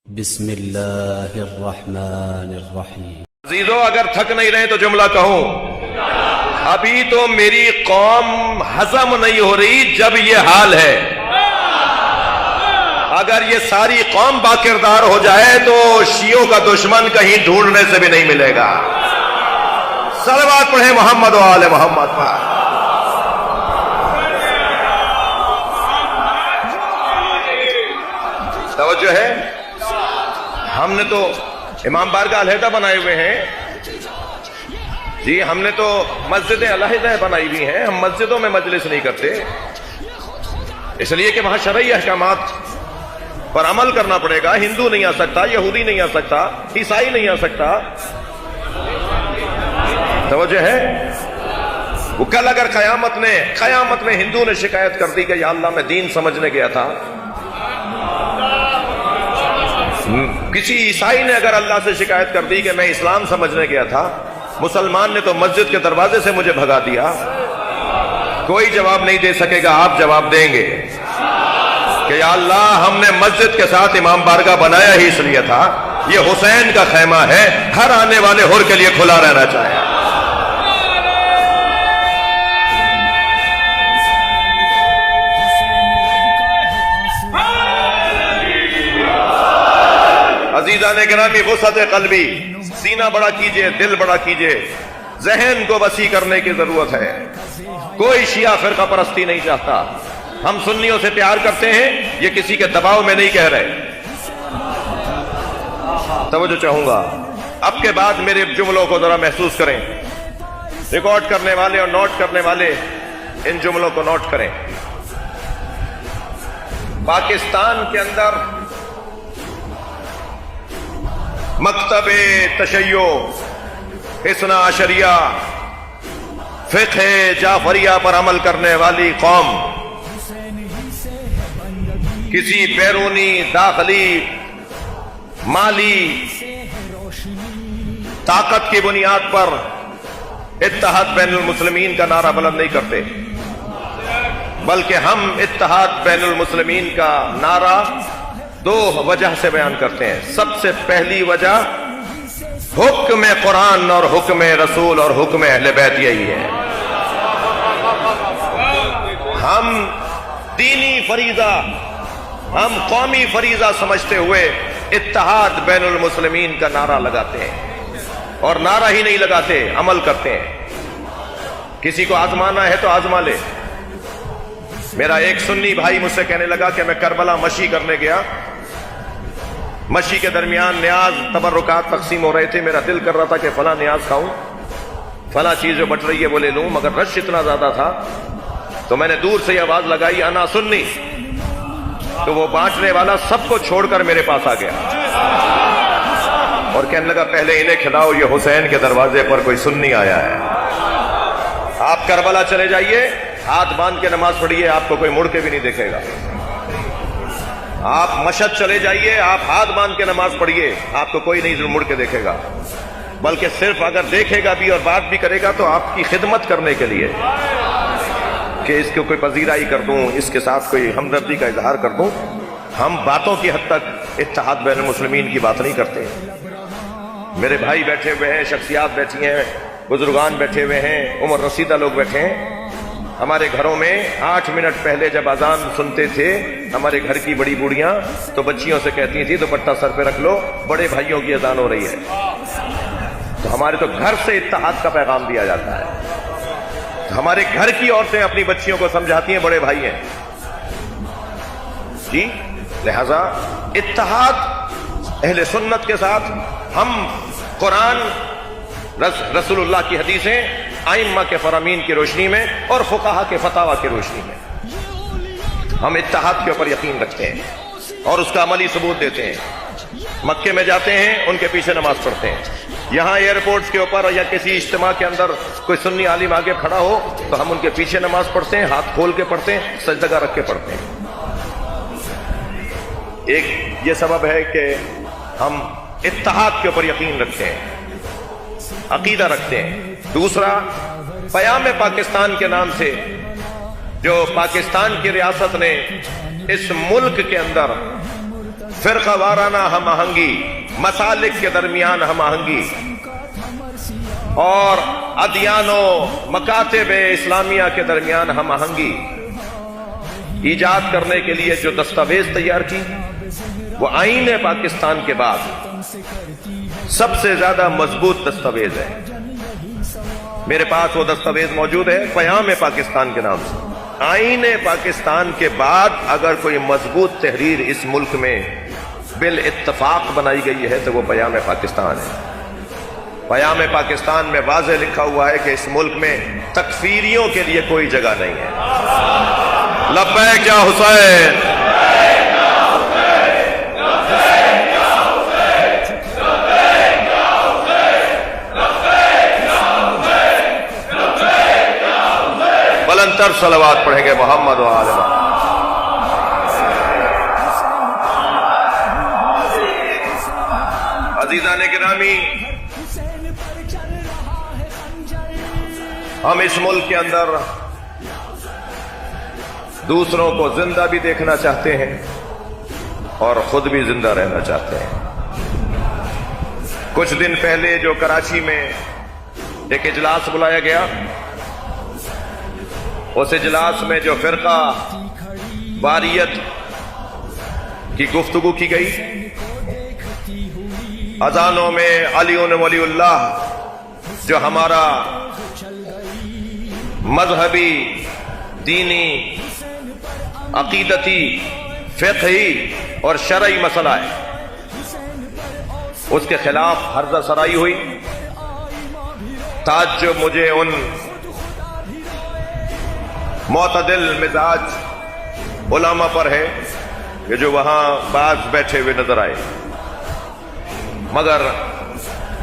بسم اللہ الرحمن الرحیم۔ عزیزو، اگر تھک نہیں رہے تو جملہ کہوں، ابھی تو میری قوم ہضم نہیں ہو رہی جب یہ حال ہے۔ اگر یہ ساری قوم باکردار ہو جائے تو شیعوں کا دشمن کہیں ڈھونڈنے سے بھی نہیں ملے گا۔ صلوات پڑھیں محمد و آل محمد پر۔ توجہ ہے، ہم نے تو امام بارگاہ علیحدہ بنائے ہوئے ہیں جی، ہم نے تو مسجدیں علیحدہ بنائی ہوئی ہیں، ہم مسجدوں میں مجلس نہیں کرتے، اس لیے کہ وہاں شرعی احکامات پر عمل کرنا پڑے گا۔ ہندو نہیں آ سکتا، یہودی نہیں آ سکتا، عیسائی نہیں آ سکتا۔ توجہ ہے، وہ کل اگر قیامت میں ہندو نے شکایت کر دی کہ یا اللہ میں دین سمجھنے گیا تھا، کسی عیسائی نے اگر اللہ سے شکایت کر دی کہ میں اسلام سمجھنے گیا تھا، مسلمان نے تو مسجد کے دروازے سے مجھے بھگا دیا، کوئی جواب نہیں دے سکے گا، آپ جواب دیں گے کہ یا اللہ ہم نے مسجد کے ساتھ امام بارگاہ بنایا ہی اس لیے تھا، یہ حسین کا خیمہ ہے، ہر آنے والے حر کے لیے کھلا رہنا چاہیے۔ عزیزان گرامی، وسعت قلبی، سینہ بڑا کیجئے، دل بڑا کیجئے، ذہن کو وسیع کرنے کی ضرورت ہے۔ کوئی شیعہ فرقہ پرستی نہیں چاہتا، ہم سنیوں سے پیار کرتے ہیں، یہ کسی کے دباؤ میں نہیں کہہ رہے۔ توجہ چاہوں گا، اب کے بعد میرے جملوں کو ذرا محسوس کریں، ریکارڈ کرنے والے اور نوٹ کرنے والے ان جملوں کو نوٹ کریں۔ پاکستان کے اندر مکتب تشیع، اثنا عشریہ، فقہ جعفریہ پر عمل کرنے والی قوم کسی بیرونی، داخلی، مالی طاقت کی بنیاد پر اتحاد بین المسلمین کا نعرہ بلند نہیں کرتے، بلکہ ہم اتحاد بین المسلمین کا نعرہ دو وجہ سے بیان کرتے ہیں۔ سب سے پہلی وجہ حکم قرآن اور حکم رسول اور حکم اہل بیت یہی ہے۔ ہم دینی فریضہ، ہم قومی فریضہ سمجھتے ہوئے اتحاد بین المسلمین کا نعرہ لگاتے ہیں، اور نعرہ ہی نہیں لگاتے، عمل کرتے ہیں۔ کسی کو آزمانا ہے تو آزما لے۔ میرا ایک سنی بھائی مجھ سے کہنے لگا کہ میں کربلا مشی کرنے گیا، مشی کے درمیان نیاز تبرکات تقسیم ہو رہے تھے، میرا دل کر رہا تھا کہ فلاں نیاز کھاؤں، فلاں چیز جو بٹ رہی ہے وہ لے لوں، مگر رش اتنا زیادہ تھا تو میں نے دور سے یہ آواز لگائی، انا سنی، تو وہ بانٹنے والا سب کو چھوڑ کر میرے پاس آ گیا اور کہنے لگا پہلے انہیں کھلاؤ، یہ حسین کے دروازے پر کوئی سنی آیا ہے۔ آپ کربلا چلے جائیے، ہاتھ باندھ کے نماز پڑھیے، آپ کو کوئی مڑ کے بھی نہیں دیکھے گا۔ آپ مشہد چلے جائیے، آپ ہاتھ باندھ کے نماز پڑھیے، آپ کو کوئی نہیں مڑ کے دیکھے گا، بلکہ صرف اگر دیکھے گا بھی اور بات بھی کرے گا تو آپ کی خدمت کرنے کے لیے کہ اس کو کوئی پذیرائی کر دوں، اس کے ساتھ کوئی ہمدردی کا اظہار کر دوں۔ ہم باتوں کی حد تک اتحاد بین المسلمین کی بات نہیں کرتے۔ میرے بھائی بیٹھے ہوئے ہیں، شخصیات بیٹھی ہیں، بزرگان بیٹھے ہوئے ہیں، عمر رسیدہ لوگ بیٹھے ہیں۔ ہمارے گھروں میں 8 منٹ پہلے جب اذان سنتے تھے ہمارے گھر کی بڑی بوڑھیاں تو بچیوں سے کہتی تھی دوپٹہ سر پہ رکھ لو، بڑے بھائیوں کی اذان ہو رہی ہے۔ تو ہمارے تو گھر سے اتحاد کا پیغام دیا جاتا ہے۔ ہمارے گھر کی عورتیں اپنی بچیوں کو سمجھاتی ہیں بڑے بھائی ہیں جی، لہذا اتحاد اہل سنت کے ساتھ، ہم قرآن، رسول اللہ کی حدیثیں، ائمہ کے فرامین کی روشنی میں اور فقہا کے فتاوی کی روشنی میں ہم اتحاد کے اوپر یقین رکھتے ہیں اور اس کا عملی ثبوت دیتے ہیں۔ مکے میں جاتے ہیں، ان کے پیچھے نماز پڑھتے ہیں۔ یہاں ایئرپورٹس کے اوپر یا کسی اجتماع کے اندر کوئی سنی عالم آگے کھڑا ہو تو ہم ان کے پیچھے نماز پڑھتے ہیں، ہاتھ کھول کے پڑھتے ہیں، سجدہ رکھ کے پڑھتے ہیں۔ ایک یہ سبب ہے کہ ہم اتحاد کے اوپر یقین رکھتے ہیں، عقیدہ رکھتے ہیں۔ دوسرا، پیام پاکستان کے نام سے جو پاکستان کی ریاست نے اس ملک کے اندر فرقہ وارانہ ہم آہنگی، مسالک کے درمیان ہم آہنگی اور ادیان و مکاتب اسلامیہ کے درمیان ہم آہنگی ایجاد کرنے کے لیے جو دستاویز تیار کی، وہ آئین پاکستان کے بعد سب سے زیادہ مضبوط دستاویز ہے۔ میرے پاس وہ دستاویز موجود ہے پیام پاکستان کے نام سے۔ آئین پاکستان کے بعد اگر کوئی مضبوط تحریر اس ملک میں بالاتفاق بنائی گئی ہے تو وہ پیام پاکستان ہے۔ پیام پاکستان میں واضح لکھا ہوا ہے کہ اس ملک میں تکفیریوں کے لیے کوئی جگہ نہیں ہے۔ لبیک یا حسین، بلندتر صلوات پڑھیں گے محمد و آل محمد۔ عزیزان گرامی، ہم اس ملک کے اندر دوسروں کو زندہ بھی دیکھنا چاہتے ہیں اور خود بھی زندہ رہنا چاہتے ہیں۔ کچھ دن پہلے جو کراچی میں ایک اجلاس بلایا گیا، اس اجلاس میں جو فرقہ واریت کی گفتگو کی گئی، اذانوں میں علی ولی اللہ جو ہمارا مذہبی، دینی، عقیدتی، فقہی اور شرعی مسئلہ ہے، اس کے خلاف ہرزہ سرائی ہوئی۔ تعجب مجھے ان معتدل مزاج علماء پر ہے کہ جو وہاں بعض بیٹھے ہوئے نظر آئے، مگر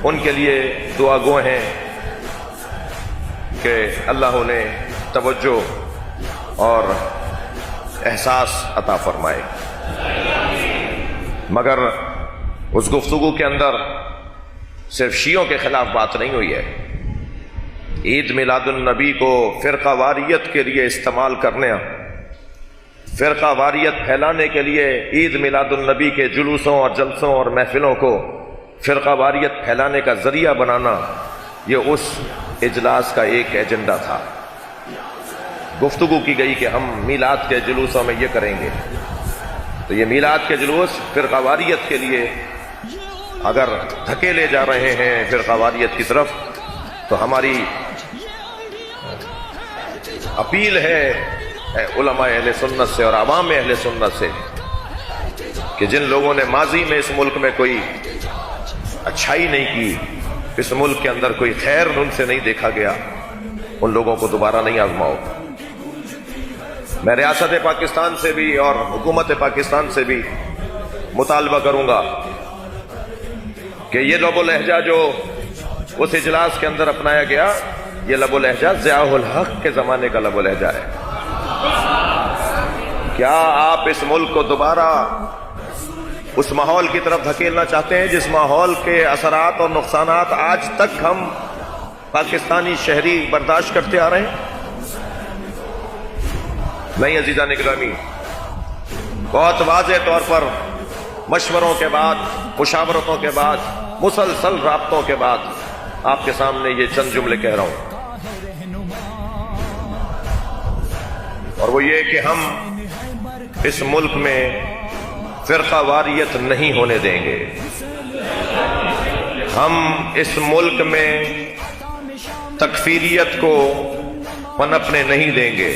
ان کے لیے دعا گو ہیں کہ اللہ انہیں توجہ اور احساس عطا فرمائے۔ مگر اس گفتگو کے اندر صرف شیعوں کے خلاف بات نہیں ہوئی ہے۔ عید میلاد النبی کو فرقہ واریت کے لیے استعمال کرنے، فرقہ واریت پھیلانے کے لیے عید میلاد النبی کے جلوسوں اور جلسوں اور محفلوں کو فرقہ واریت پھیلانے کا ذریعہ بنانا، یہ اس اجلاس کا ایک ایجنڈا تھا۔ گفتگو کی گئی کہ ہم میلاد کے جلوسوں میں یہ کریں گے، تو یہ میلاد کے جلوس فرقہ واریت کے لیے اگر دھکیلے جا رہے ہیں فرقہ واریت کی طرف، تو ہماری اپیل ہے علماء اہل سنت سے اور عوام اہل سنت سے کہ جن لوگوں نے ماضی میں اس ملک میں کوئی اچھائی نہیں کی، اس ملک کے اندر کوئی خیر ان سے نہیں دیکھا گیا، ان لوگوں کو دوبارہ نہیں آزماؤ۔ میں ریاست پاکستان سے بھی اور حکومت پاکستان سے بھی مطالبہ کروں گا کہ یہ لب و لہجہ جو اس اجلاس کے اندر اپنایا گیا، یہ لب و لہجہ ضیاء الحق کے زمانے کا لب و لہجہ ہے۔ کیا آپ اس ملک کو دوبارہ اس ماحول کی طرف دھکیلنا چاہتے ہیں جس ماحول کے اثرات اور نقصانات آج تک ہم پاکستانی شہری برداشت کرتے آ رہے ہیں؟ نہیں عزیزان گرامی، بہت واضح طور پر مشوروں کے بعد، مشاورتوں کے بعد، مسلسل رابطوں کے بعد آپ کے سامنے یہ چند جملے کہہ رہا ہوں، اور وہ یہ کہ ہم اس ملک میں فرقہ واریت نہیں ہونے دیں گے، ہم اس ملک میں تکفیریت کو پنپنے نہیں دیں گے۔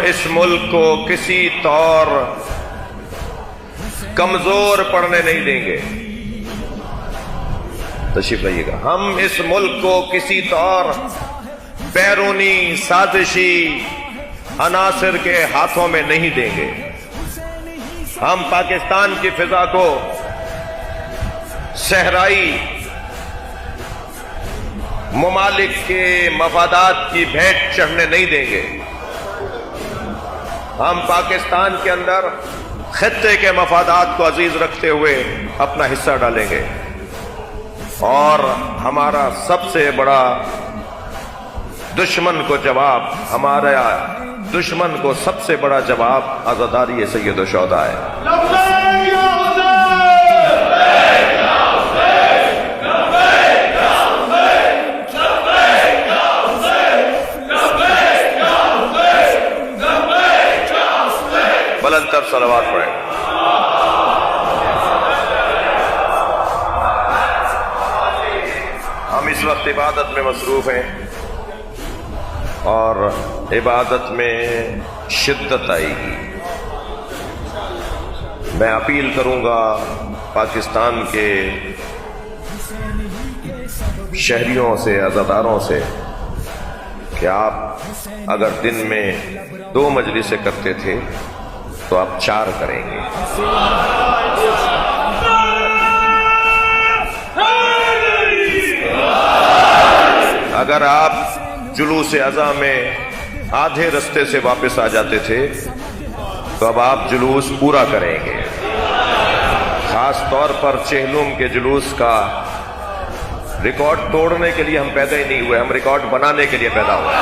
اس ملک کو کسی طور کمزور پڑنے نہیں دیں گے، تشریف لائیے گا، ہم اس ملک کو کسی طور بیرونی سازشی عناصر کے ہاتھوں میں نہیں دیں گے۔ ہم پاکستان کی فضا کو صحرائی ممالک کے مفادات کی بھیٹ چڑھنے نہیں دیں گے۔ ہم پاکستان کے اندر خطے کے مفادات کو عزیز رکھتے ہوئے اپنا حصہ ڈالیں گے، اور ہمارا سب سے بڑا دشمن کو جواب، ہمارا دشمن کو سب سے بڑا جواب عزاداری سید الشہداء ہے۔ بلند تر صلوات پڑھیں۔ ہم اس وقت عبادت میں مصروف ہیں اور عبادت میں شدت آئے گی۔ میں اپیل کروں گا پاکستان کے شہریوں سے، عزاداروں سے، کہ آپ اگر دن میں 2 مجلسیں کرتے تھے تو آپ 4 کریں گے۔ اگر آپ جلوس اضحیٰ میں آدھے رستے سے واپس آ جاتے تھے تو اب آپ جلوس پورا کریں گے۔ خاص طور پر چہلم کے جلوس کا ریکارڈ توڑنے کے لیے ہم پیدا ہی نہیں ہوئے، ہم ریکارڈ بنانے کے لیے پیدا ہوئے۔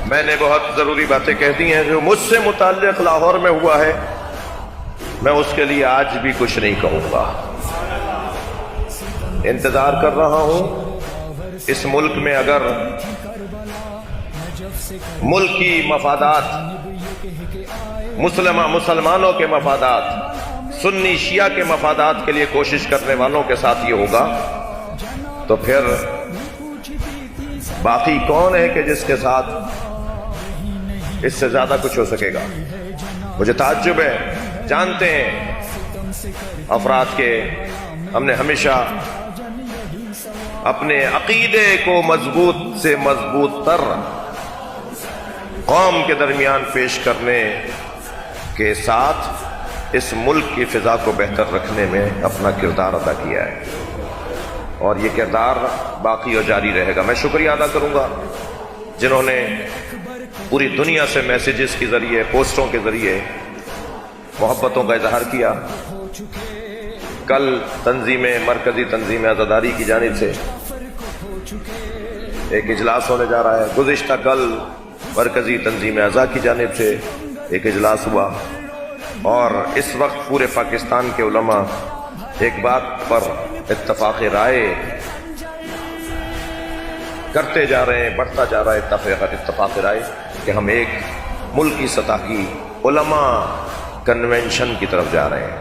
میں نے بہت ضروری باتیں کہہ دی ہیں جو مجھ سے متعلق لاہور میں ہوا ہے، میں اس کے لیے آج بھی کچھ نہیں کہوں گا۔ انتظار کر رہا ہوں اس ملک میں اگر ملک کی مفادات، مسلمانوں کے مفادات، سنی شیعہ کے مفادات کے لیے کوشش کرنے والوں کے ساتھ یہ ہوگا، تو پھر باقی کون ہے کہ جس کے ساتھ اس سے زیادہ کچھ ہو سکے گا؟ مجھے تعجب ہے، جانتے ہیں افراد کے ہم نے ہمیشہ اپنے عقیدے کو مضبوط سے مضبوط تر قوم کے درمیان پیش کرنے کے ساتھ اس ملک کی فضا کو بہتر رکھنے میں اپنا کردار ادا کیا ہے، اور یہ کردار باقی اور جاری رہے گا۔ میں شکریہ ادا کروں گا جنہوں نے پوری دنیا سے میسیجز کے ذریعے، پوسٹوں کے ذریعے محبتوں کا اظہار کیا۔ کل مرکزی تنظیم عزاداری کی جانب سے ایک اجلاس ہونے جا رہا ہے، گزشتہ کل مرکزی تنظیم اعضاء کی جانب سے ایک اجلاس ہوا، اور اس وقت پورے پاکستان کے علماء ایک بات پر اتفاق رائے کرتے جا رہے ہیں، بڑھتا جا رہا ہے اتفاق رائے کہ ہم ایک ملکی سطح کی علماء کنونشن کی طرف جا رہے ہیں۔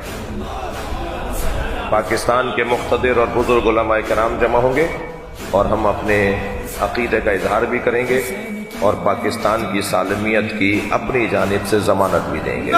پاکستان کے مقتدر اور بزرگ علماء کرام جمع ہوں گے اور ہم اپنے عقیدے کا اظہار بھی کریں گے اور پاکستان کی سالمیت کی اپنی جانب سے ضمانت بھی دیں گے۔